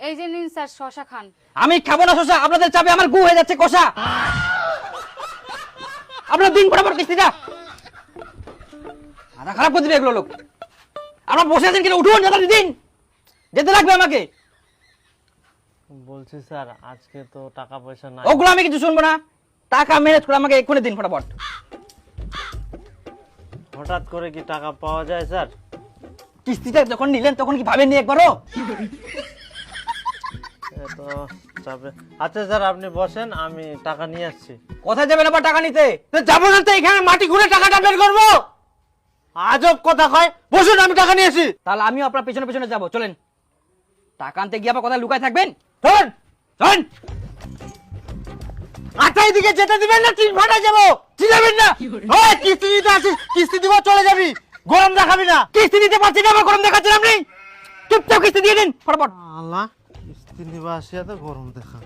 এই যে নিন স্যার শশা খান। আমি খাবো না শশা, আপনাদের চাপে আমার গু হয়ে যাচ্ছে কষা। আপনার দিন বরাবর কিস্তিটা আধা খারাপ করে দিবে এগুলো লোক। আপনার বসে আছেন কিনা, উঠুন, যাতে দিন, যেতে লাগবে আমাকে। বলছি স্যার আজকে তো টাকা পয়সা নাই। ওগুলো আমি কিছু শুনবো না, টাকা ম্যানেজ করে আমাকে এক্ষুনি দিন ফটাফট। হঠাৎ করে কি টাকা পাওয়া যায় স্যার? কিস্তিটা যখন নিলেন তখন কি ভাবেননি একবারও? এ তো চাপে। আচ্ছা স্যার আপনি বসেন, আমি টাকা নিয়ে আসছি। কোথায় যাবেন আবার টাকা নিতে? যাবো না তো, এখানে মাটি খুঁড়ে টাকাটা বের করবো। আজব কথা কয়, বসুন আমি টাকা নিয়ে আসি। তাহলে আমিও আপনার পেছনে পেছনে যাবো, চলেন। টাকা আনতে গিয়ে আবার কোথায় লুকায় থাকবেন? চলেন চলেন। আচ্ছা এদিকে যেতে দিবেন না, তিন ভাড়া যাবো। চিনাবেন না, ওই কিস্তি দিতে আসিস, কিস্তি দিব চলে যাবি, গরম দেখাবি না। কিস্তি দিতে পারছি না, আবার গরম দেখাচ্ছেন আপনি। চুপচাপ কিস্তি দিয়ে দিন ফটাফট। আল্লাহ, কিস্তি নিবা আসিয়া তো গরম দেখা।